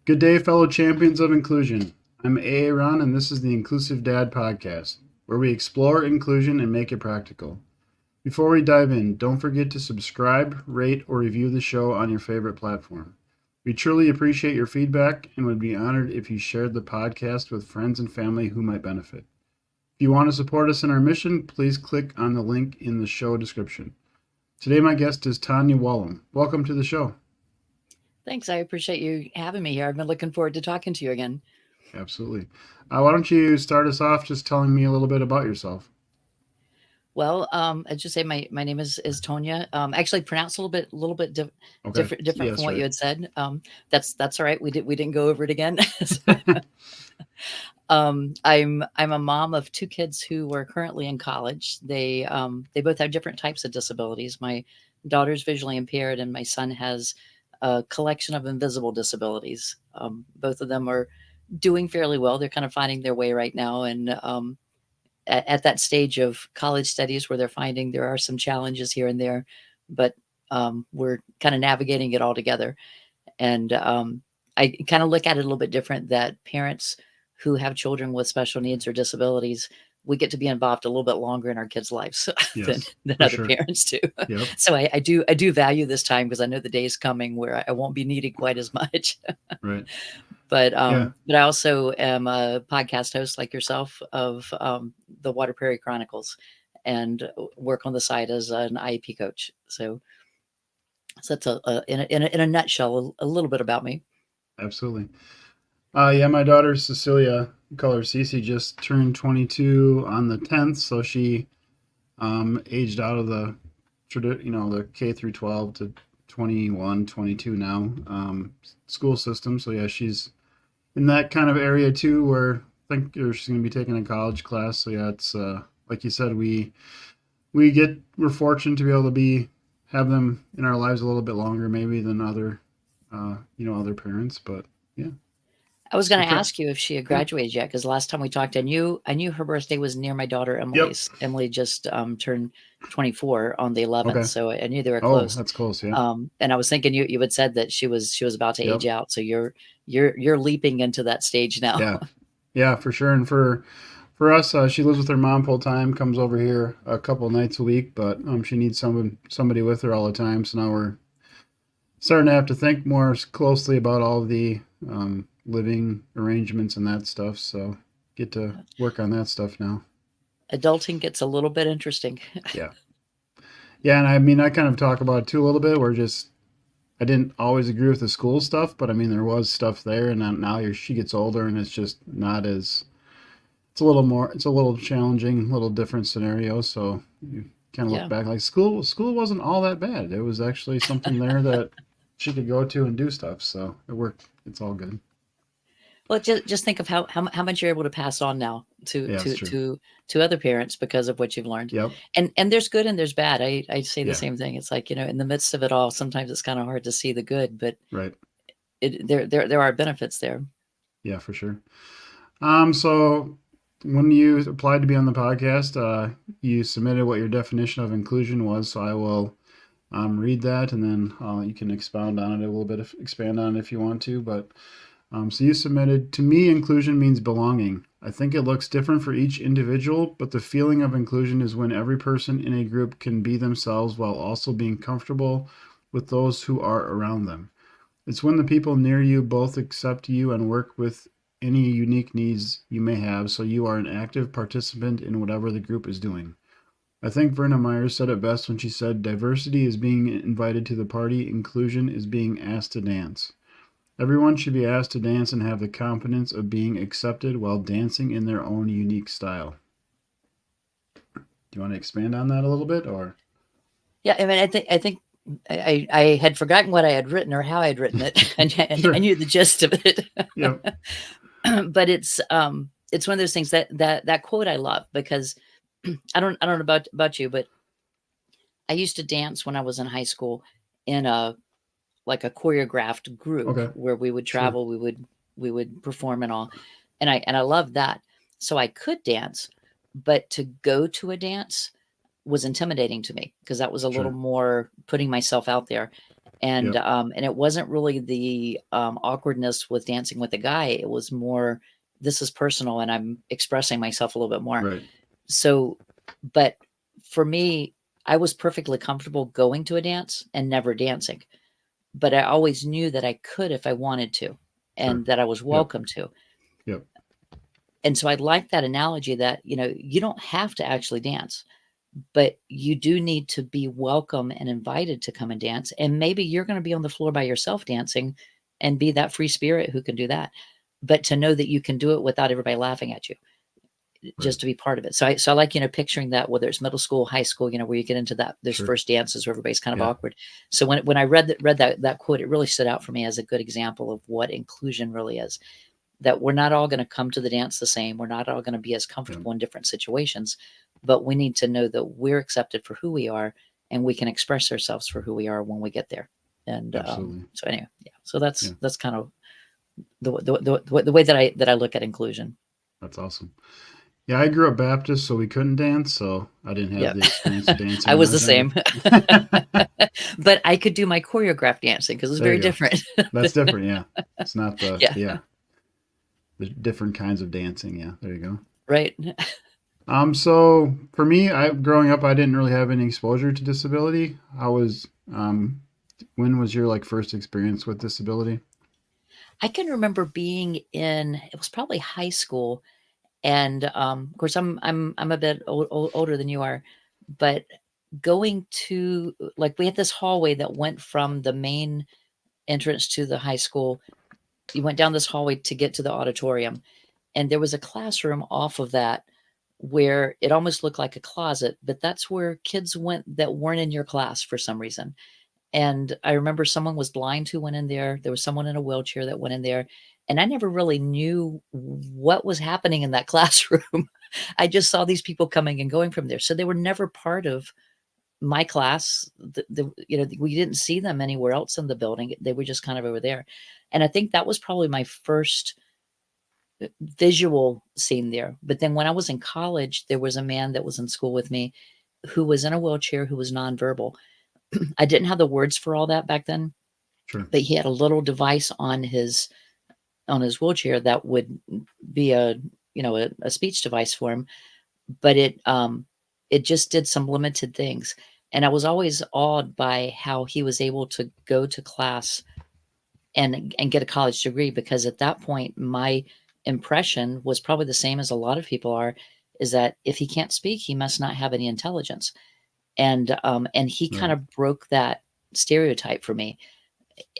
Good day, fellow champions of inclusion. I'm Aaron, and this is the Inclusive Dad Podcast, where we explore inclusion and make it practical. Before we dive in, don't forget to subscribe, rate, or review the show on your favorite platform. We truly appreciate your feedback and would be honored if you shared the podcast with friends and family who might benefit. If you want to support us in our mission, please click on the link in the show description. Today, my guest is Tonya Wollum. Welcome to the show. Thanks. I appreciate you having me here. I've been looking forward to talking to you again. Absolutely. Why don't you start us off just telling me a little bit about yourself? Well, I just say my name is Tonya. Actually, pronounced a little bit Okay. different Yeah, from that's what you right. had said. That's all right. We didn't go over it again. So, I'm a mom of two kids who are currently in college. They both have different types of disabilities. My daughter's visually impaired, and my son has a collection of invisible disabilities. Both of them are doing fairly well. They're kind of finding their way right now, and at that stage of college studies where they're finding there are some challenges here and there, but we're kind of navigating it all together. And I kind of look at it a little bit different that parents who have children with special needs or disabilities, we get to be involved a little bit longer in our kids' lives than, Yes, than for other sure. parents do. Yep. So I do value this time because I know the day is coming where I won't be needed quite as much. Right. But Yeah. but I also am a podcast host like yourself of the Water Prairie Chronicles, and work on the side as an IEP coach. So that's in a nutshell a little bit about me. Absolutely. Yeah, my daughter Cecilia, we call her Cece, just turned 22 on the 10th, so she aged out of the the K through 12 to 21, 22 now school system. So yeah, she's in that kind of area too, where I think she's going to be taking a college class. So yeah, it's like you said, we're fortunate to be able to be have them in our lives a little bit longer maybe than other parents, but yeah. I was So going to ask you if she had yeah. graduated yet, because last time we talked, I knew her birthday was near my daughter Yep. Emily's. Emily just turned 24 on the 11th, Okay. so I knew they were Oh, close. that's close. Yeah. And I was thinking you had said that she was about to Yep. age out, so you're leaping into that stage now. Yeah. Yeah, for sure. And for us, she lives with her mom full time. Comes over here a couple nights a week, but she needs somebody with her all the time. So now we're starting to have to think more closely about all the living arrangements and that stuff. So get to work on that stuff now. Adulting gets a little bit interesting. Yeah. Yeah, and I mean, I kind of talk about it too a little bit. Where just I didn't always agree with the school stuff, but I mean, there was stuff there, and now she gets older, and it's just not as it's a little challenging, little different scenario. So you kind of look Yeah. back like school wasn't all that bad. There was actually something there that she could go to and do stuff. So it worked. It's all good. Well, just think of how much you're able to pass on now to Yeah, it's to true. to to other parents because of what you've learned. Yep. And there's good and there's bad. I say the Yeah. same thing. It's like, in the midst of it all, sometimes it's kind of hard to see the good, but Right. there are benefits there. Yeah, for sure. So when you applied to be on the podcast, you submitted what your definition of inclusion was. So I will read that, and then you can expound on it a little bit, expand on it if you want to. But so you submitted, to me, inclusion means belonging. I think it looks different for each individual, but the feeling of inclusion is when every person in a group can be themselves while also being comfortable with those who are around them. It's when the people near you both accept you and work with any unique needs you may have, so you are an active participant in whatever the group is doing. I think Verna Myers said it best when she said, diversity is being invited to the party, inclusion is being asked to dance. Everyone should be asked to dance and have the confidence of being accepted while dancing in their own unique style. Do you want to expand on that a little bit, or? Yeah, I mean, I think I had forgotten what I had written or how I had written it, and I Sure. knew the gist of it. Yep. But it's one of those things that quote I love because I don't know about you, but I used to dance when I was in high school in a choreographed group Okay. where we would Sure. travel, we would perform and all, and I loved that. So I could dance, but to go to a dance was intimidating to me because that was a little Sure. more putting myself out there. Yep. And it wasn't really the awkwardness with dancing with a guy. It was more, this is personal, and I'm expressing myself a little bit more. Right. So, but for me, I was perfectly comfortable going to a dance and never dancing, but I always knew that I could if I wanted to, Sure. and that I was Yep. welcome to. Yep. And so I like that analogy that, you don't have to actually dance, but you do need to be welcome and invited to come and dance. And maybe you're going to be on the floor by yourself dancing and be that free spirit who can do that. But to know that you can do it without everybody laughing at you, Right. just to be part of it. So I like, picturing that, whether it's middle school, high school, where you get into that, those Sure. first dances where everybody's kind of Yeah. awkward. So when I read that quote, it really stood out for me as a good example of what inclusion really is. That we're not all going to come to the dance the same. We're not all going to be as Yeah. comfortable in different situations, but we need to know that we're accepted for who we are, and we can express ourselves for who we are when we get there. And Absolutely. so anyway, yeah. So that's Yeah. that's kind of the way that I look at inclusion. That's awesome. Yeah, I grew up Baptist, so we couldn't dance, so I didn't have Yeah, the experience of dancing I when I was the was younger. same, but I could do my choreographed dancing because it was There very you go. different. That's different, yeah. It's not the Yeah, yeah, the different kinds of dancing, yeah. There you go. right. So for me, I growing up, I didn't really have any exposure to disability. I was when was your like first experience with disability? I can remember being in, it was probably high school. And, of course, I'm a bit older than you are, but going to, like, we had this hallway that went from the main entrance to the high school. You went down this hallway to get to the auditorium, and there was a classroom off of that where it almost looked like a closet, but that's where kids went that weren't in your class for some reason. And I remember someone was blind who went in there. There was someone in a wheelchair that went in there, and I never really knew what was happening in that classroom. I just saw these people coming and going from there. So they were never part of my class. We didn't see them anywhere else in the building. They were just kind of over there. And I think that was probably my first visual scene there. But then when I was in college, there was a man that was in school with me who was in a wheelchair, who was nonverbal. I didn't have the words for all that back then, Sure. but he had a little device on his wheelchair that would be a speech device for him, but it just did some limited things. And I was always awed by how he was able to go to class and get a college degree, because at that point my impression was probably the same as a lot of people are, is that if he can't speak, he must not have any intelligence. And he kind Right. of broke that stereotype for me.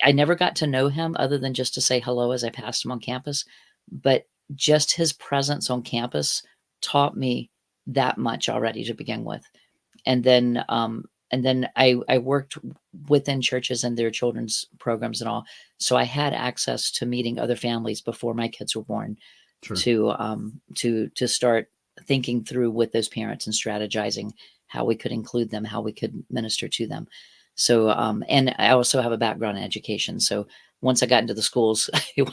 I never got to know him other than just to say hello as I passed him on campus, but just his presence on campus taught me that much already to begin with. And then I worked within churches and their children's programs and all, so I had access to meeting other families before my kids were born, Sure. to start thinking through with those parents and strategizing how we could include them, how we could minister to them. So, and I also have a background in education. So once I got into the schools, it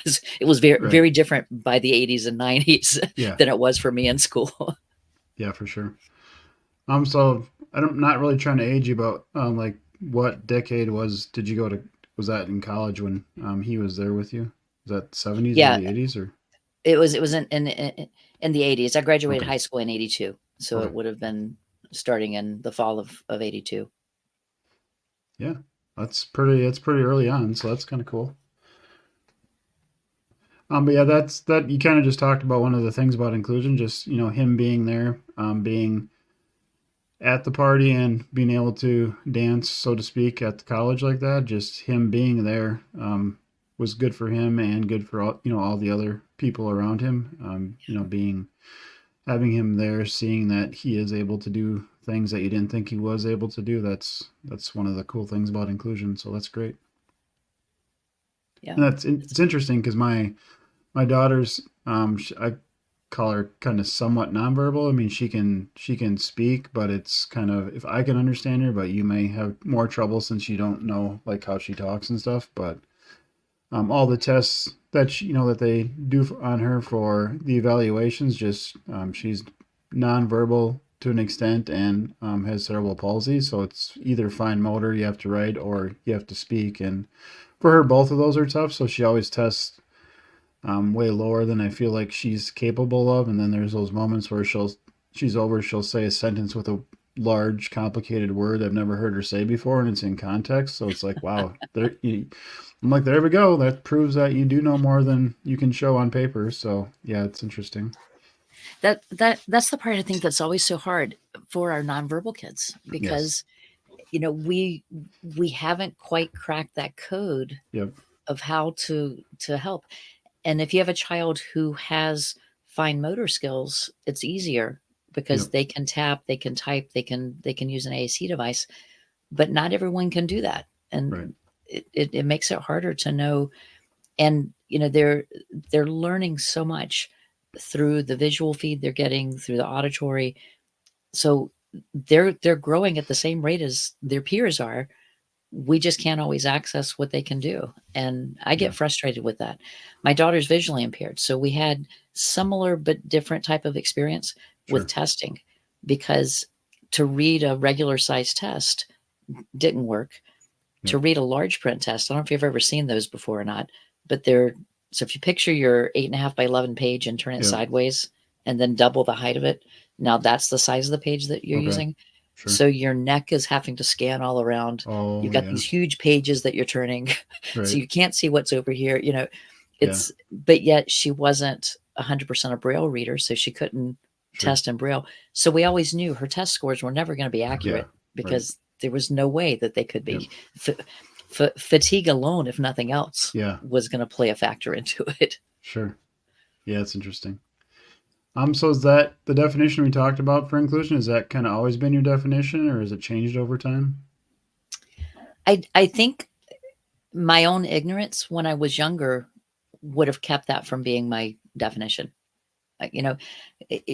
was very Right. very different by the 80s and 90s Yeah. than it was for me in school. Yeah, for sure. So I'm not really trying to age you, but like what decade did you go to? Was that in college when he was there with you? Was that 70s, Yeah, early 80s, or it was in the 80s. I graduated okay, high school in 82, so okay, it would have been starting in the fall of 82. yeah, that's pretty early on, so that's kind of cool. But yeah, that you kind of just talked about one of the things about inclusion, just him being there, being at the party and being able to dance, so to speak, at the college like that. Just him being there was good for him and good for all the other people around him. Being having him there, seeing that he is able to do things that you didn't think he was able to do. That's one of the cool things about inclusion. So that's great. Yeah. And it's interesting because my daughter's I call her kind of somewhat nonverbal. I mean, she can speak, but it's kind of if I can understand her, but you may have more trouble since you don't know like how she talks and stuff. But all the tests that that they do on her for the evaluations, just she's nonverbal to an extent and has cerebral palsy. So it's either fine motor, you have to write, or you have to speak. And for her, both of those are tough. So she always tests way lower than I feel like she's capable of. And then there's those moments where she'll say a sentence with a large, complicated word I've never heard her say before, and it's in context. So it's like, wow, I'm like, there we go. That proves that you do know more than you can show on paper. So yeah, it's interesting. That's the part I think that's always so hard for our nonverbal kids, Yes. because we haven't quite cracked that code Yep. of how to help. And if you have a child who has fine motor skills, it's easier because Yep. they can tap, they can type, they can use an AAC device, but not everyone can do that. Right. And it makes it harder to know. And they're learning so much through the visual feed they're getting, through the auditory. So they're growing at the same rate as their peers are. We just can't always access what they can do, and I Yeah. get frustrated with that. My daughter's visually impaired, so we had similar but different type of experience with Sure. testing, because to read a regular size test didn't work. To Yep. read a large print test, I don't know if you've ever seen those before or not, but they're so if you picture your 8.5 by 11 page and turn it Yep. sideways and then double the height of it, now that's the size of the page that you're Okay. using. Sure. So your neck is having to scan all around. You've Oh got yeah. these huge pages that you're turning, so Right. you can't see what's over here. Yeah. But yet she wasn't 100% a Braille reader, so she couldn't Sure. test in Braille. So we always knew her test scores were never going to be Yeah. accurate Right. because there was no way that they could Yep. be. Fatigue alone, if nothing else, Yeah. was going to play a factor into it. Sure. Yeah, it's interesting. So is that the definition we talked about for inclusion? Has that kind of always been your definition, or has it changed over time? I think my own ignorance when I was younger would have kept that from being my definition. You know,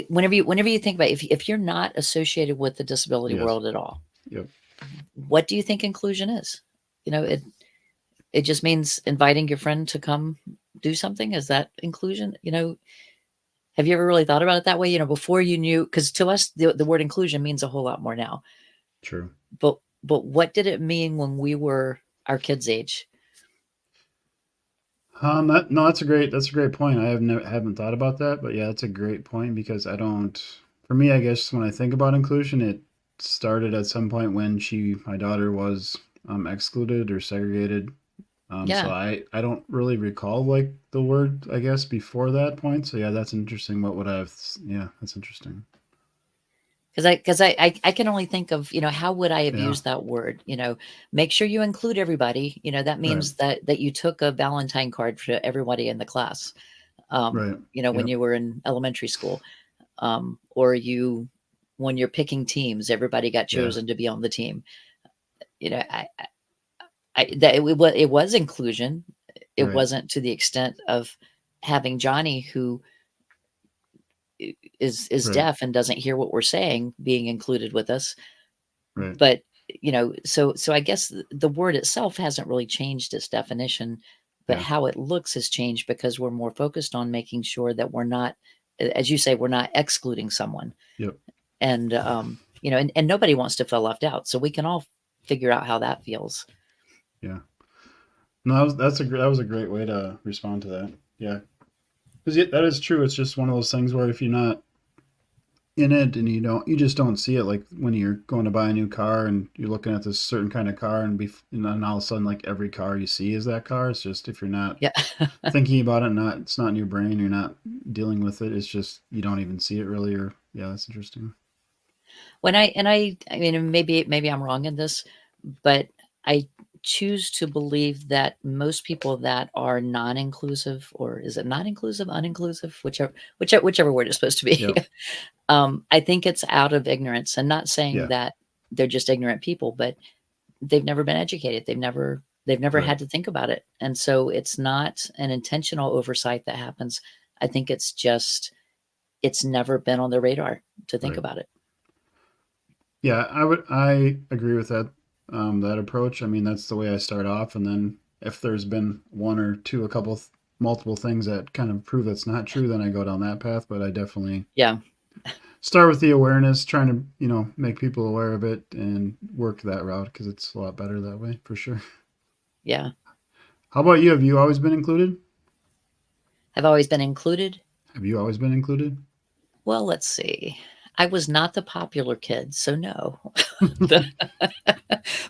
whenever you think about it, if you're not associated with the disability Yes. world at all, Yep. what do you think inclusion is? It just means inviting your friend to come do something. Is that inclusion? Have you ever really thought about it that way? Before you knew, because to us the word inclusion means a whole lot more now. True. But what did it mean when we were our kids' age? No, that's a great point. Haven't thought about that, but yeah, that's a great point because I don't. For me, I guess when I think about inclusion, it started at some point when my daughter was excluded or segregated. So Yeah, I don't really recall like the word I guess before that point. So yeah, that's interesting. What would I have? Yeah, that's interesting. because I can only think of, how would I have Yeah. used that word? Make sure you include everybody. That Right. means that you took a Valentine card for everybody in the class. Right. When Yep. you were in elementary school, or when you're picking teams, everybody got Yeah. chosen to be on the team. You know, that it was inclusion. It Right. wasn't to the extent of having Johnny, who is Right. deaf and doesn't hear what we're saying, being included with us. Right. But so I guess the word itself hasn't really changed its definition, but Yeah. how it looks has changed because we're more focused on making sure that we're not, as you say, we're not excluding someone. Yep. And and nobody wants to feel left out, so we can all figure out how that feels. Yeah. No, that was a great way to respond to that. Yeah. Because that is true. It's just one of those things where if you're not in it and you just don't see it, like when you're going to buy a new car and you're looking at this certain kind of car and then all of a sudden like every car you see is that car. It's just if you're not Yeah. thinking about it, not it's not in your brain, you're not dealing with it. It's just you don't even see it really. Or yeah, that's interesting. I mean, maybe I'm wrong in this, but I choose to believe that most people that are non-inclusive, or is it non-inclusive, uninclusive, whichever word it's supposed to be, Yep. I think it's out of ignorance, and not saying Yeah. that they're just ignorant people, but they've never been educated. They've never Right. had to think about it, and so it's not an intentional oversight that happens. I think it's just it's never been on their radar to think Right. about it. Yeah, I agree with that approach. I mean, that's the way I start off, and then if there's been one or two, multiple things that kind of prove that's not true, then I go down that path. But I definitely Yeah. start with the awareness, trying to make people aware of it and work that route because it's a lot better that way for sure. Yeah. How about you? Have you always been included? Have always been included. Have you always been included? Well, let's see. I was not the popular kid, so no.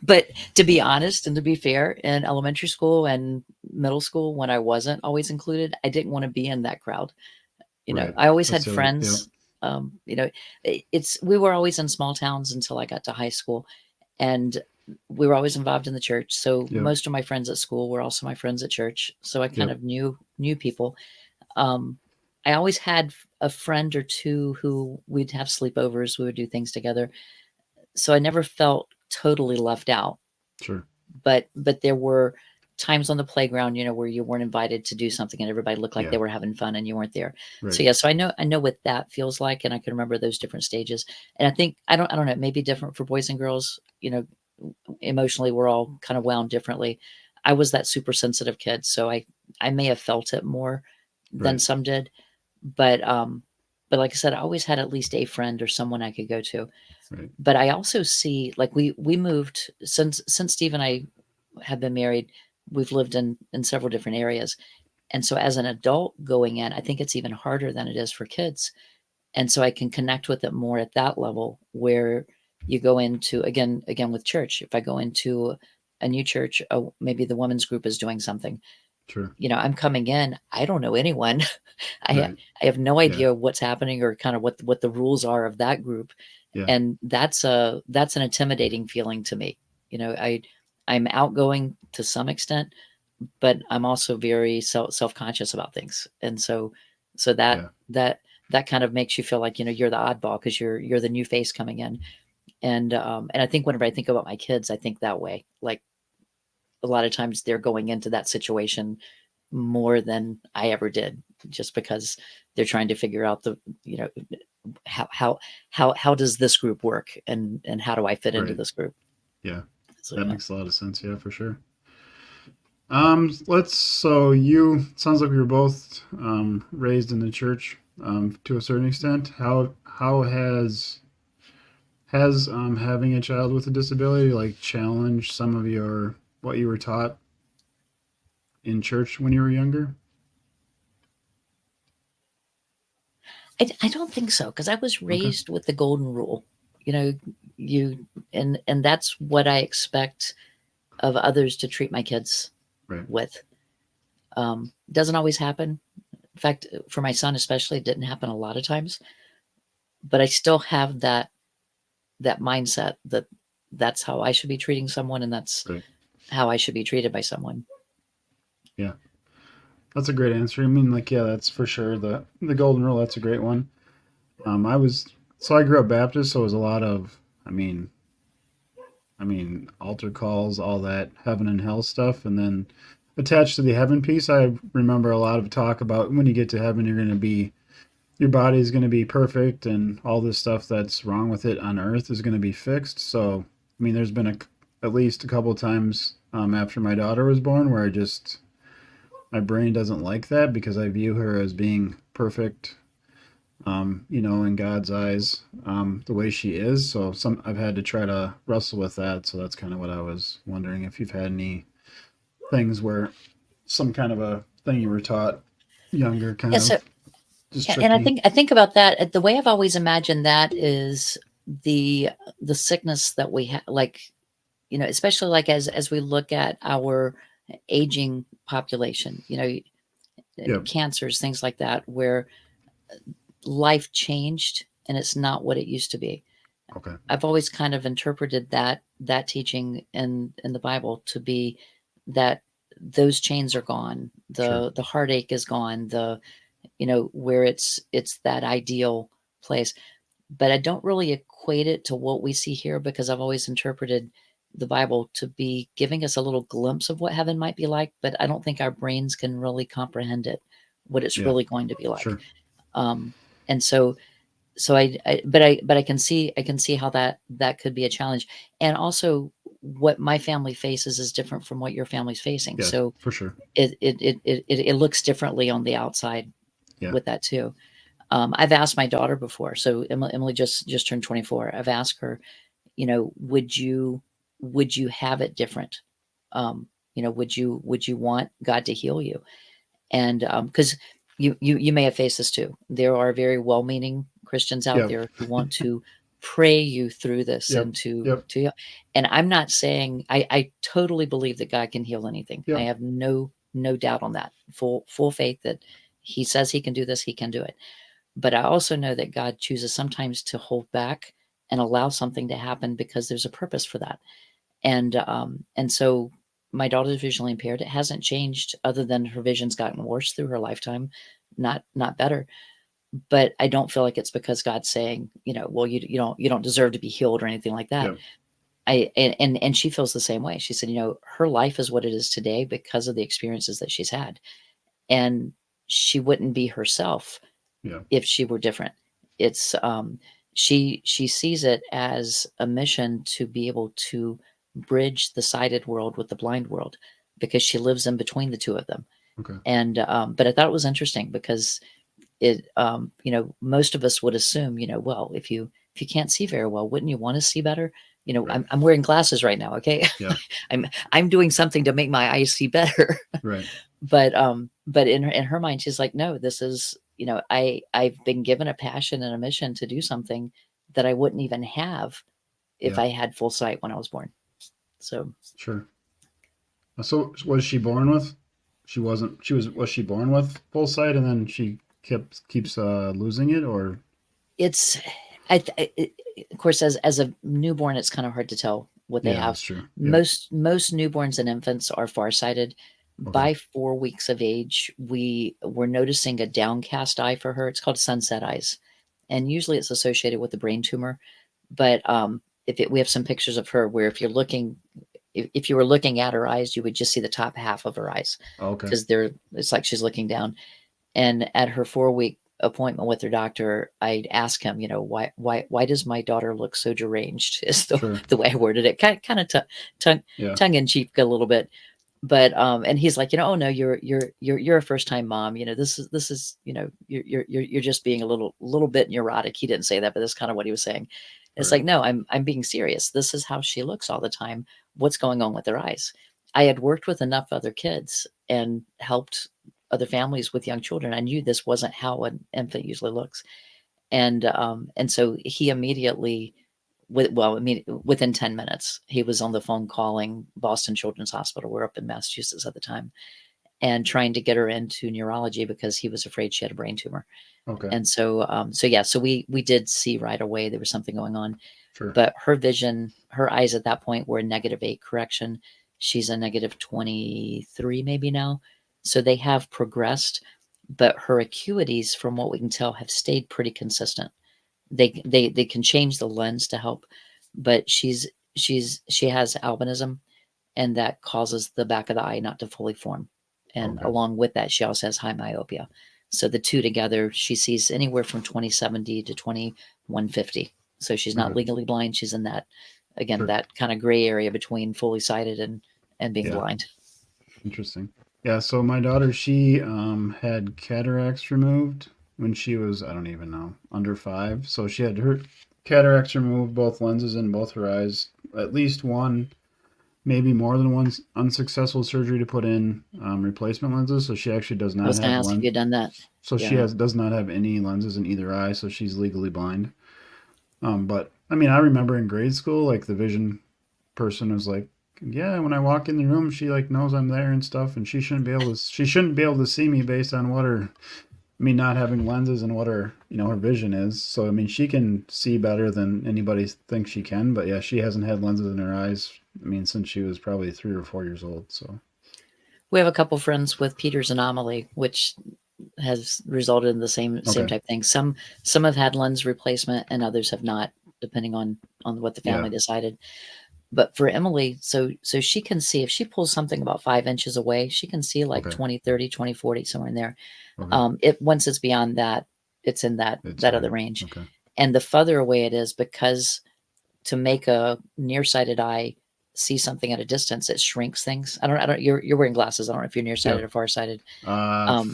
But to be honest and to be fair, in elementary school and middle school, when I wasn't always included, I didn't want to be in that crowd. Right. I always That's had the other. Yep. friends. It's we were always in small towns until I got to high school, and we were always involved in the church. So Yep. most of my friends at school were also my friends at church. So I kind Yep. of knew people. Um, I always had a friend or two who we'd have sleepovers. We would do things together. So I never felt totally left out. Sure. But there were times on the playground, where you weren't invited to do something and everybody looked like Yeah. they were having fun and you weren't there. So Right. yeah, so I know what that feels like, and I can remember those different stages. And I think I don't know, it may be different for boys and girls. Emotionally we're all kind of wound differently. I was that super sensitive kid, so I may have felt it more than Right. some did. But like I said, I always had at least a friend or someone I could go to. Right. But I also see, like, we moved since Steve and I have been married, we've lived in several different areas. And so as an adult going in, I think it's even harder than it is for kids. And so I can connect with it more at that level where you go into again with church. If I go into a new church, oh, maybe the women's group is doing something. Sure. I'm coming in, I don't know anyone. I Right. I have no Yeah. idea what's happening or kind of what the rules are of that group. Yeah. And that's an intimidating feeling to me. I'm outgoing to some extent, but I'm also very self-conscious about things. And so that Yeah. that that kind of makes you feel like, you're the oddball because you're the new face coming in. And I think whenever I think about my kids, I think that way. Like, a lot of times they're going into that situation more than I ever did, just because they're trying to figure out you know, how does this group work, and how do I fit into Right. this group? Yeah. So That yeah. makes a lot of sense. Yeah, for sure. Let's. So you sounds like we were both raised in the church to a certain extent. How has having a child with a disability like challenged some of your what you were taught in church when you were younger? I don't think so, because I was Okay. raised with the golden rule. You know, you and that's what I expect of others to treat my kids Right. with. Doesn't always happen. In fact, for my son especially, it didn't happen a lot of times. But I still have that mindset that that's how I should be treating someone, and that's Right. how I should be treated by someone. Yeah. That's a great answer. I mean, like, yeah, that's for sure the golden rule. That's a great one. I was so I grew up Baptist, so it was a lot of. I mean, altar calls, all that heaven and hell stuff, and then attached to the heaven piece, I remember a lot of talk about when you get to heaven, you're going to be your body is going to be perfect, and all this stuff that's wrong with it on earth is going to be fixed. So, I mean, there's been at least a couple of times after my daughter was born where I just my brain doesn't like that because I view her as being perfect, in God's eyes, the way she is. So I've had to try to wrestle with that. So that's kind of what I was wondering if you've had any things where some kind of a thing you were taught younger, kind Yeah, of so just yeah, and I tricky. think I think about that. The way I've always imagined that is the the sickness that we have, like, especially like as we look at our aging population, Yep. cancers, things like that, where life changed and it's not what it used to be. Okay. I've always kind of interpreted that teaching in the Bible to be that those chains are gone, Sure. the heartache is gone, the where it's that ideal place. But I don't really equate it to what we see here, because I've always interpreted the Bible to be giving us a little glimpse of what heaven might be like, but I don't think our brains can really comprehend it, what it's Yeah. really going to be like. Sure. Um, and so but I can see how that could be a challenge. And also, what my family faces is different from what your family's facing. Yeah. So For sure. it looks differently on the outside Yeah. with that too. I've asked my daughter before. So Emily just turned 24. I've asked her, would you have it different? Would you want God to heal you? And because you may have faced this too. There are very well-meaning Christians out Yep. there who want to pray you through this Yep. and to Yep. to heal. And I'm not saying I totally believe that God can heal anything. I Yep. have no doubt on that. Full faith that He says He can do this, He can do it. But I also know that God chooses sometimes to hold back and allow something to happen because there's a purpose for that. And so my daughter's visually impaired. It hasn't changed other than her vision's gotten worse through her lifetime, not better. But I don't feel like it's because God's saying, well, you don't deserve to be healed or anything like that. Yep. And she feels the same way. She said, her life is what it is today because of the experiences that she's had. And she wouldn't be herself Yeah. if she were different. It's she sees it as a mission to be able to bridge the sighted world with the blind world because she lives in between the two of them. Okay. And but I thought it was interesting because most of us would assume, well, if you can't see very well, wouldn't you want to see better? Right. I'm wearing glasses right now, okay? Yeah. I'm doing something to make my eyes see better. Right. But in her mind, she's like, no, this is, I've been given a passion and a mission to do something that I wouldn't even have if Yeah. I had full sight when I was born. So Sure. So was she born with? She wasn't. She was. Was she born with full sight, and then she keeps losing it, or? it's, of course, as a newborn, it's kind of hard to tell what they Yeah, have. that's true. Yep. Most newborns and infants are farsighted. Okay. By 4 weeks of age, we were noticing a downcast eye for her. It's called sunset eyes, and usually it's associated with a brain tumor. But we have some pictures of her where if you were looking at her eyes, you would just see the top half of her eyes Oh, okay. because it's like she's looking down. And at her 4 week appointment with her doctor, I'd ask him, why does my daughter look so deranged? Is the Sure. the way I worded it, kind of tongue Yeah. tongue in cheek a little bit. But and he's like, oh no, you're a first time mom. This is you're just being a little bit neurotic. He didn't say that, but that's kind of what he was saying. It's Right. like, no, I'm being serious. This is how she looks all the time. What's going on with her eyes? I had worked with enough other kids and helped other families with young children. I knew this wasn't how an infant usually looks. And so he immediately, within 10 minutes, he was on the phone calling Boston Children's Hospital. We're up in Massachusetts at the time, and trying to get her into neurology because he was afraid she had a brain tumor. Okay. And so we did see right away there was something going on. Sure. But her eyes at that point were a -8 correction. She's a -23 maybe now. So they have progressed, but her acuities, from what we can tell, have stayed pretty consistent. They can change the lens to help, but she has albinism, and that causes the back of the eye not to fully form. And Okay. along with that, she also has high myopia. So the two together, she sees anywhere from 20/70 to 21/50. So she's not Okay. legally blind. She's in that, again, Sure. that kind of gray area between fully sighted and being Yeah. blind. Interesting. Yeah. So my daughter, she had cataracts removed when she was, I don't even know, under 5. So she had her cataracts removed, both lenses in both her eyes. At least one, maybe more than one unsuccessful surgery to put in replacement lenses. So she actually does I not was going have to ask if lens. you'd done that. So she Yeah. does not have any lenses in either eye. So she's legally blind. But I mean, I remember in grade school, like the vision person was like, yeah, when I walk in the room, she like knows I'm there and stuff, and she shouldn't be able to see me based on what her me not having lenses and what her vision is. So I mean, she can see better than anybody thinks she can. But yeah, she hasn't had lenses in her eyes. I mean, since she was probably 3 or 4 years old. So We have a couple friends with Peter's anomaly, which has resulted in the same okay. type thing. Some have had lens replacement and others have not, depending on what the Yeah. family decided. But for Emily, so she can see if she pulls something about 5 inches away, she can see like Okay. 20, 30, 20, 40, somewhere in there. Okay. It once it's beyond that, it's in that It's that fine. other range. Okay. And the further away it is, because to make a nearsighted eye see something at a distance, it shrinks things. You're wearing glasses. I don't know if you're nearsighted Yep. or farsighted. Uh,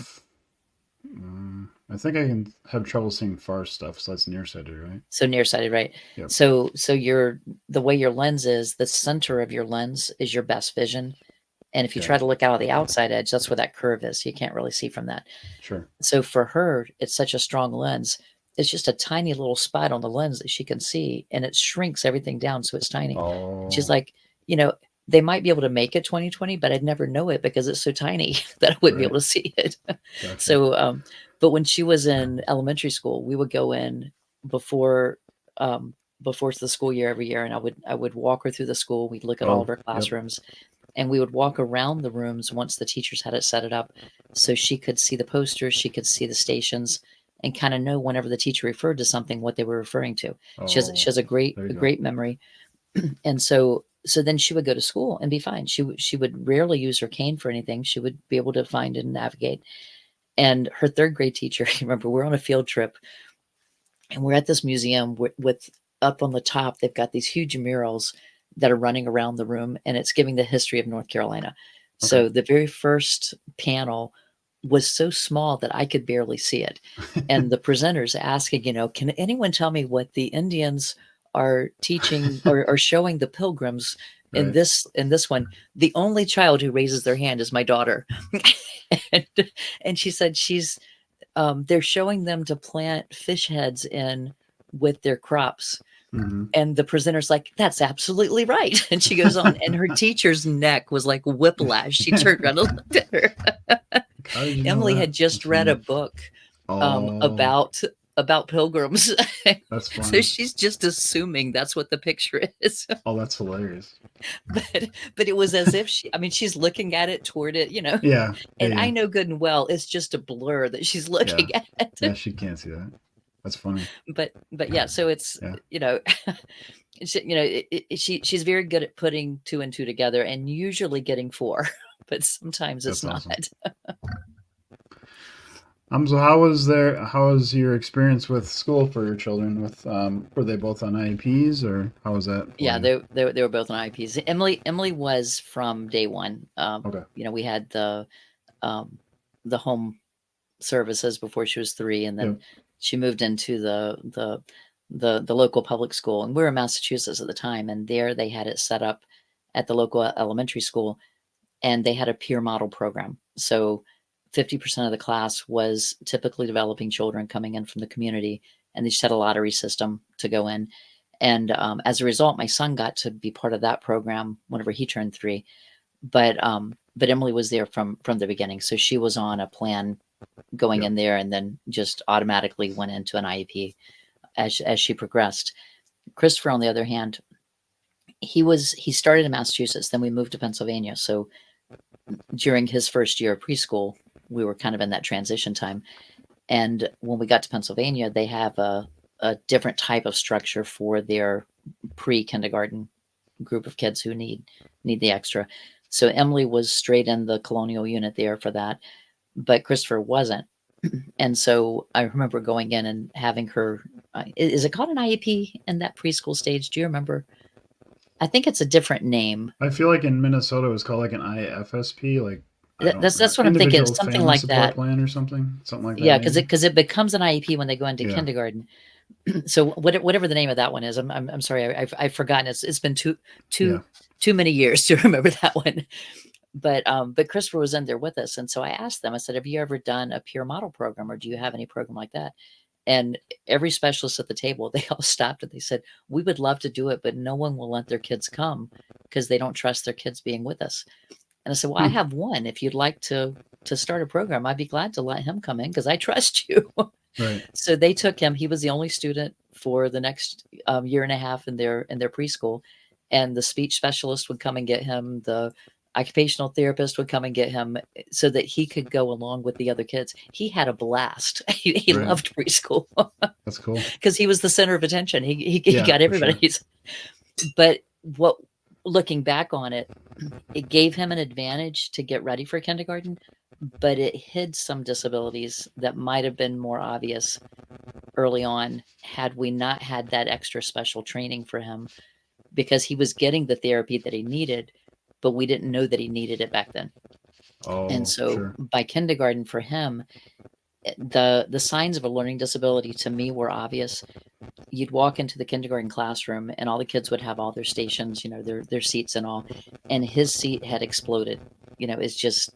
Um, I I think I can have trouble seeing far stuff, so that's nearsighted, right? So nearsighted, right? Yep. So your the way your lens is, the center of your lens is your best vision. And if you Okay. try to look out of the outside edge, that's where that curve is. You can't really see from that. Sure. So for her, it's such a strong lens. It's just a tiny little spot on the lens that she can see, and it shrinks everything down so it's tiny. And she's Oh, like, you know, they might be able to make it 20/20, but I'd never know it because it's so tiny that I wouldn't be right. able to see it. Gotcha. So, but when she was in elementary school, we would go in before um, before the school year every year, and I would walk her through the school. We'd look at all of Oh, her yep. classrooms, and we would walk around the rooms once the teachers had it set it up, so she could see the posters, she could see the stations, and kind of know whenever the teacher referred to something what they were referring to. She Oh, has a great there you a go. great memory, and so then she would go to school and be fine. She would rarely use her cane for anything. She would be able to find and navigate. And her third grade teacher, you remember, we're on a field trip and we're at this museum with up on the top, they've got these huge murals that are running around the room, and it's giving the history of North Carolina. Okay. So the very first panel was so small that I could barely see it. And the presenters asking, can anyone tell me what the Indians are teaching or showing the pilgrims in Right. this one? The only child who raises their hand is my daughter. and, and she said they're showing them to plant fish heads in with their crops. Hmm. And the presenter's like, that's absolutely right. And she goes on, and her teacher's neck was like whiplash. She turned around and looked at her. How did you know Emily that? had just That's read a funny. book Oh, about pilgrims. that's So funny. she's just assuming that's what the picture is. Oh, that's hilarious. But it was as if she's looking at it toward it, Yeah. Yeah. and I Yeah. know good and well it's just a blur that she's Yeah. looking at. Yeah. She can't see that. That's funny. But yeah, so it's Yeah. you know she's very good at putting two and two together and usually getting four, but sometimes it's That's not. awesome. So how was your experience with school for your children? Were they both on IEPs or how was that for Yeah, you? they were both on IPs. Emily was from day one. Okay. We had um, the home services before she was 3, and then Yep. she moved into the local public school. And we were in Massachusetts at the time, and there they had it set up at the local elementary school, and they had a peer model program. So 50% of the class was typically developing children coming in from the community, and they just had a lottery system to go in. And as a result, my son got to be part of that program whenever he turned 3. But Emily was there from the beginning, so she was on a plan going Yep. in there, and then just automatically went into an IEP as she progressed. Christopher, on the other hand, he started in Massachusetts, then we moved to Pennsylvania. So during his first year of preschool, we were kind of in that transition time. And when we got to Pennsylvania, they have a different type of structure for their pre-kindergarten group of kids who need the extra. So Emily was straight in the colonial unit there for that, but Christopher wasn't. And so I remember going in and having her. Is it called an IEP in that preschool stage? Do you remember? I think it's a different name. I feel like in Minnesota it was called like an IFSP, like I That, don't that's remember, that's what I'm thinking. individual Something family like support that. plan or something like that Yeah, because maybe. it becomes an IEP when they go into Yeah. kindergarten. So whatever the name of that one is, I'm sorry, I've forgotten. It's been Yeah. too many years to remember that one. But Christopher was in there with us, and so I asked them. I said, "Have you ever done a peer model program, or do you have any program like that?" And every specialist at the table, they all stopped and they said, "We would love to do it, but no one will let their kids come because they don't trust their kids being with us." And I said, "Well, I Hmm. have one. If you'd like to start a program, I'd be glad to let him come in because I trust you." Right. So they took him. He was the only student for the next year and a half in their preschool, and the speech specialist would come and get him. The occupational therapist would come and get him so that he could go along with the other kids. He had a blast. He Right. loved preschool That's cool. because he was the center of attention. He Yeah, got for sure. everybody's. But what looking back on it, it gave him an advantage to get ready for kindergarten, but it hid some disabilities that might have been more obvious early on had we not had that extra special training for him, because he was getting the therapy that he needed, but we didn't know that he needed it back then. And Oh, so sure. by kindergarten for him, The signs of a learning disability to me were obvious. You'd walk into the kindergarten classroom and all the kids would have all their stations, their seats and all, and his seat had exploded. It's just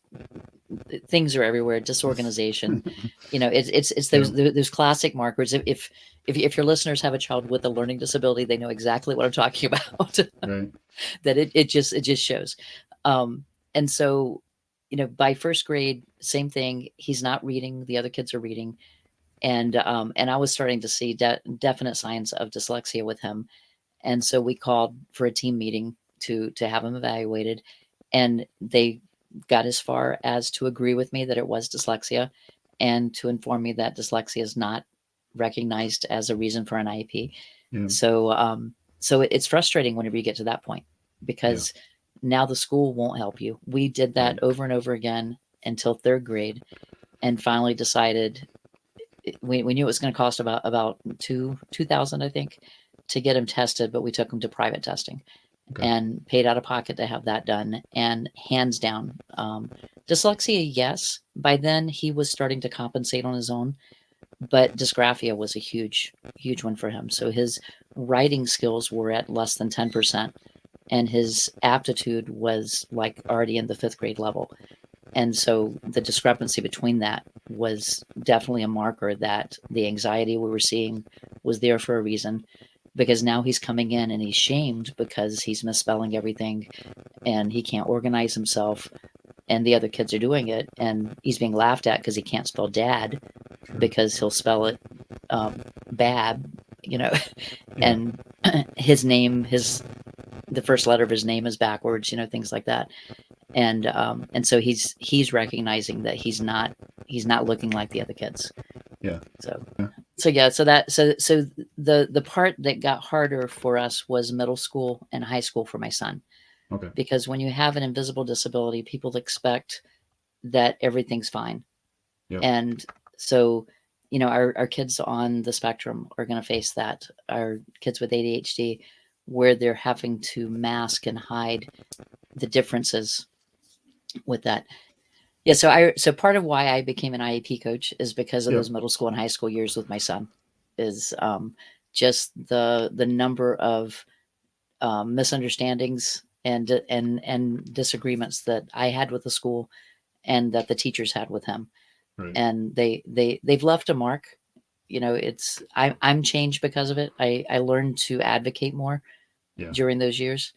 things are everywhere, disorganization. It's Yeah. those classic markers. If your listeners have a child with a learning disability, they know exactly what I'm talking about. Right. That it just shows. And so, by first grade, same thing. He's not reading. The other kids are reading, and I was starting to see definite signs of dyslexia with him. And so we called for a team meeting to have him evaluated, and they got as far as to agree with me that it was dyslexia, and to inform me that dyslexia is not recognized as a reason for an IEP. Yeah. So it's frustrating whenever you get to that point, Yeah. because now the school won't help you. We did that Right. over and over again until third grade, and finally decided we knew it was going to cost about 2,000, I think, to get him tested, but we took him to private testing Okay. and paid out of pocket to have that done. And hands down, dyslexia, yes. By then, he was starting to compensate on his own, but dysgraphia was a huge, huge one for him. So his writing skills were at less than 10%, and his aptitude was like already in the fifth grade level. And so the discrepancy between that was definitely a marker that the anxiety we were seeing was there for a reason, because now he's coming in and he's shamed because he's misspelling everything and he can't organize himself, and the other kids are doing it, and he's being laughed at because he can't spell dad, Sure. because he'll spell it bad, you know, Yeah. and the first letter of his name is backwards, things like that. And so he's recognizing that he's not looking like the other kids. Yeah. So Yeah. so yeah, so the part that got harder for us was middle school and high school for my son, Okay. because when you have an invisible disability, people expect that everything's fine. Yep. And so, our kids on the spectrum are going to face that. Our kids with ADHD, where they're having to mask and hide the differences with that. Yeah, so part of why I became an IEP coach is because of Yep. those middle school and high school years with my son. Is just the number of misunderstandings and disagreements that I had with the school, and that the teachers had with him, Right. and they've left a mark. I'm changed because of it. I learned to advocate more Yeah. during those years,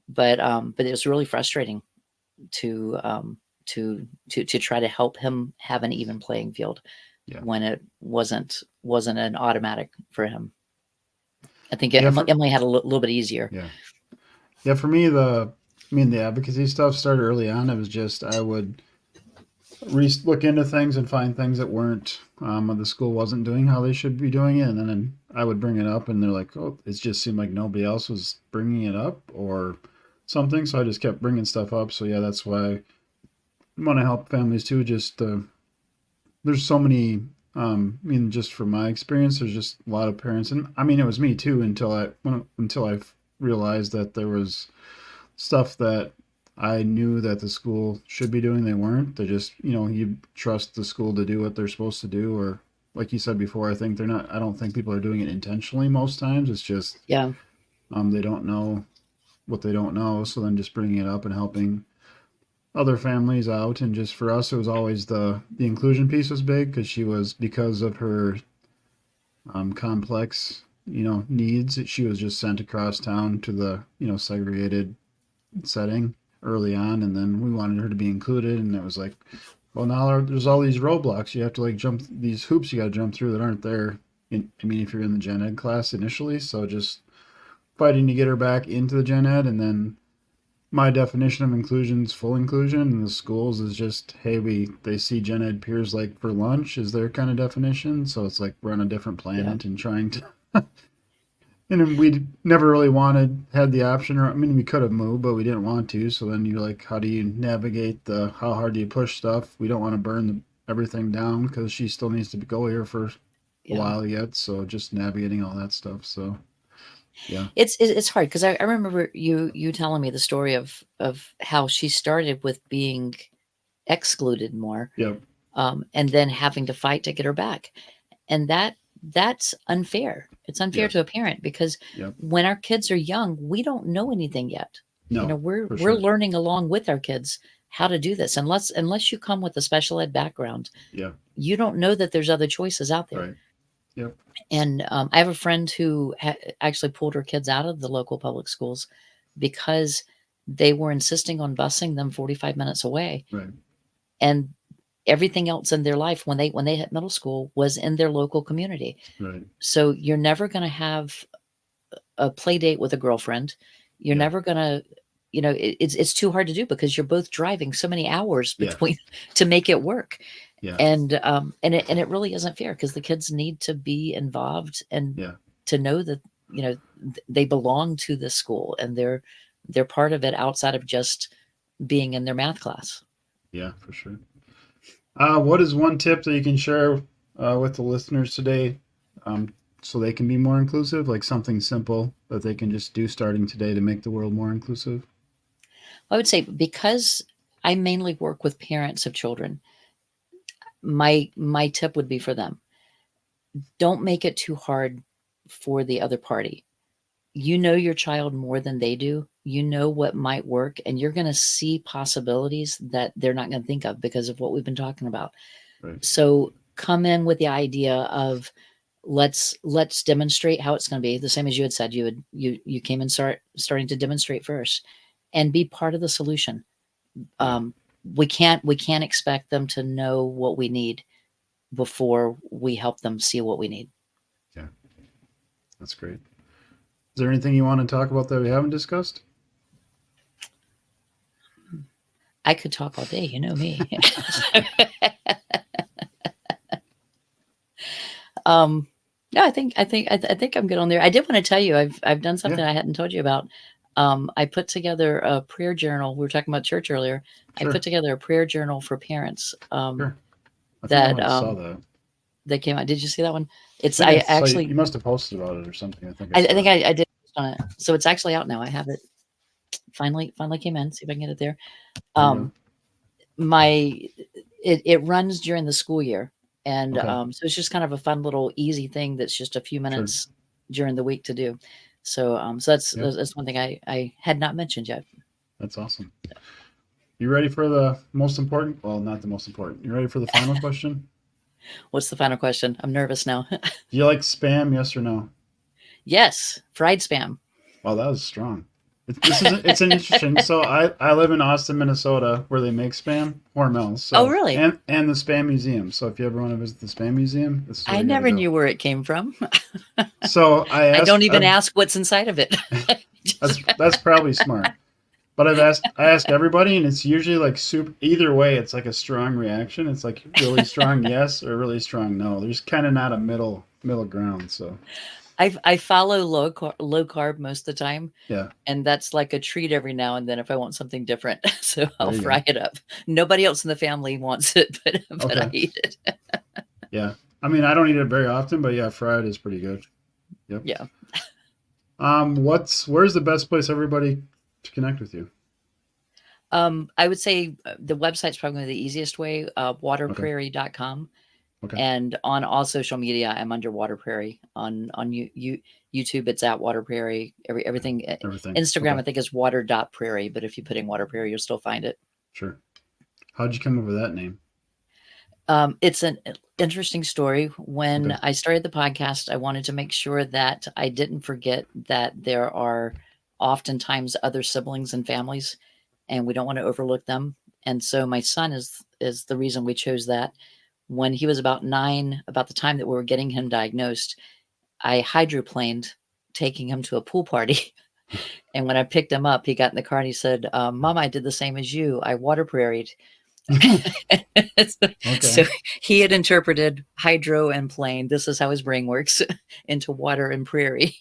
but it was really frustrating to to try to help him have an even playing field Yeah. when it wasn't an automatic for him. I think Yeah. For Emily had a little bit easier. yeah. Yeah. For me, the advocacy stuff started early on. It was just I would look into things and find things that weren't the school wasn't doing how they should be doing it, and then I would bring it up, and they're like, "Oh, it just seemed like nobody else was bringing it up or something." So I just kept bringing stuff up. So yeah, that's why I want to help families too. Just there's so many. Just from my experience, there's just a lot of parents, and I mean, it was me too until I realized that there was stuff that I knew that the school should be doing, they weren't. They just, you trust the school to do what they're supposed to do, or like you said before, I think they're not. I don't think people are doing it intentionally most times. It's just Yeah, they don't know what they don't know, so then just bringing it up and helping other families out. And just for us, it was always the inclusion piece was big because of her complex needs. She was just sent across town to the segregated setting early on, and then we wanted her to be included, and it was like, well, now there's all these roadblocks you have to like jump, these hoops you got to jump through that aren't there if you're in the gen ed class initially. So just fighting to get her back into the gen ed. And then my definition of inclusion is full inclusion, and the schools is just, hey, they see gen ed peers like for lunch is their kind of definition. So it's like we're on a different yeah, planet and trying to and we never really had the option, or I mean, we could have moved, but we didn't want to. So then you're like, how do you navigate how hard do you push stuff? We don't want to burn everything down because she still needs to go here for a yeah. while yet. So just navigating all that stuff. So yeah, It's hard because I remember you telling me the story of how she started with being excluded more, yep, and then having to fight to get her back. And that's unfair. It's unfair to Yes. a parent because Yep. when our kids are young, we don't know anything yet. No, for We're sure. learning along with our kids how to do this. Unless you come with a special ed background, Yeah. you don't know that there's other choices out there. Right. Yep. And I have a friend who actually pulled her kids out of the local public schools because they were insisting on busing them 45 minutes away. Right. And everything else in their life when they hit middle school was in their local community. Right. So you're never going to have a play date with a girlfriend. You're Yeah. never going to, it's too hard to do because you're both driving so many hours Yes. between to make it work. Yeah. And it really isn't fair because the kids need to be involved and Yeah. to know that, they belong to this school and they're part of it outside of just being in their math class. Yeah, for sure. What is one tip that you can share with the listeners today, so they can be more inclusive? Like something simple that they can just do starting today to make the world more inclusive? I would say because I mainly work with parents of children, my tip would be for them. Don't make it too hard for the other party. You know your child more than they do. You know what might work, and you're going to see possibilities that they're not going to think of because of what we've been talking about. Right. So come in with the idea of let's demonstrate how it's going to be. The same as you had said, you came and starting to demonstrate first, and be part of the solution. Yeah. Um, we can't expect them to know what we need before we help them see what we need. Yeah. That's great. Is there anything you want to talk about that we haven't discussed? I could talk all day, you know me. um, no, I think I'm good on there. I did want to tell you I've done Yeah. something I hadn't told you about. I put together a prayer journal. We were talking about church earlier. I put Sure. together a prayer journal for parents. Sure. I think I That might have saw that. that came out. Did you see that one? I It's think I I saw you. You actually must have posted about it or something. I think I I saw think it. I did post on it. So it's actually out now. I have it finally came in. See if I can get it there. There you go. Um, my it runs during the school year, and Okay. so it's just kind of a fun little easy thing that's just a few Sure. minutes during the week to do. So that's Yep. that's one thing I had not mentioned yet. That's awesome. You ready for the most important? Well, not the most important. You ready for the final question? What's the final question? I'm nervous now. Do you like spam? Yes or no? Yes, fried spam. Wow, that was strong. It's an interesting. So I live in Austin, Minnesota, where they make spam, Hormel. Oh, So really? and the spam museum. So if you ever want to visit the spam museum, this is where I you got to never go. knew where it came from. So I don't even ask what's inside of it. that's probably smart. But I ask everybody, and it's usually like soup. Either way, it's like a strong reaction. It's like really strong yes or really strong no. There's kind of not a middle ground. So I follow low carb most of the time, yeah, and that's like a treat every now and then if I want something different. So I'll there you go. fry it up. Nobody else in the family wants it, but I Okay, eat it. yeah. I mean, I don't eat it very often, but yeah, fried is pretty good. Yep. Yeah. Where's the best place everybody to connect with you? I would say the website's probably the easiest way, Okay. waterprairie.com. Okay. And on all social media, I'm under Water Prairie. On YouTube, it's at Water Prairie. Everything. Everything. Instagram, Okay. I think, is water.prairie, but if you put in Water Prairie, you'll still find it. Sure. How'd you come up with that name? It's an interesting story. When Okay. I started the podcast, I wanted to make sure that I didn't forget that there are oftentimes other siblings and families, and we don't want to overlook them. And so my son is the reason we chose that. When he was about 9, about the time that we were getting him diagnosed, I hydroplaned taking him to a pool party. And when I picked him up, he got in the car and he said, Mom, I did the same as you. I water prairied. So Okay. he had interpreted hydro and plane. This is how his brain works into water and prairie.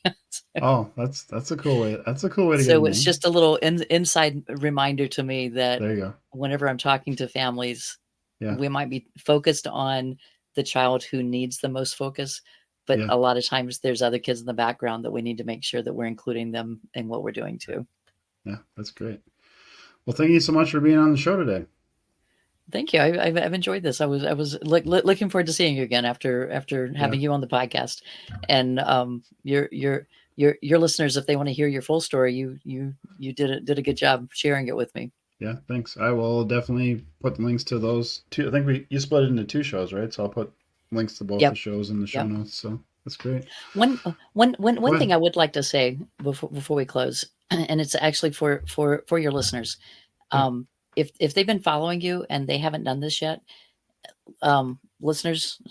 Oh, that's a cool way. That's a cool way to get a So it's name. just a little inside reminder to me that There you go. whenever I'm talking to families, Yeah. we might be focused on the child who needs the most focus, but Yeah. a lot of times there's other kids in the background that we need to make sure that we're including them in what we're doing too. Yeah. That's great. Well, thank you so much for being on the show today. Thank you. I've enjoyed this. I was looking forward to seeing you again after Yeah, having you on the podcast, and your listeners, if they want to hear your full story, you did a good job sharing it with me. yeah. Thanks. I will definitely put links to those two. I think you split it into two shows, right? So I'll put links to both the Yep. shows in the show Yep. notes. So that's great. One Go thing ahead. I would like to say before we close, and it's actually for your listeners. Yeah. If they've been following you and they haven't done this yet, listeners,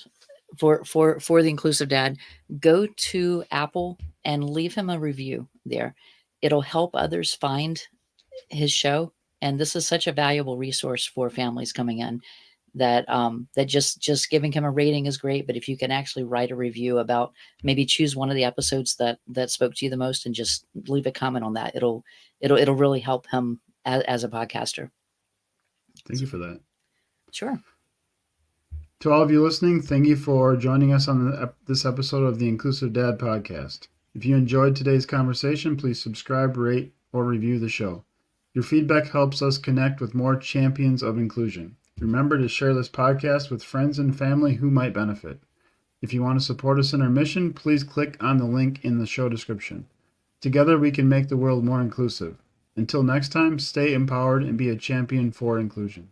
for the inclusive dad, go to Apple and leave him a review there. It'll help others find his show, and this is such a valuable resource for families coming in, that just giving him a rating is great, but if you can actually write a review about, maybe choose one of the episodes that spoke to you the most and just leave a comment on that, it'll really help him as a podcaster. Thank you for that. Sure. To all of you listening, thank you for joining us on this episode of the Inclusive Dad Podcast. If you enjoyed today's conversation, please subscribe, rate, or review the show. Your feedback helps us connect with more champions of inclusion. Remember to share this podcast with friends and family who might benefit. If you want to support us in our mission, please click on the link in the show description. Together, we can make the world more inclusive. Until next time, stay empowered and be a champion for inclusion.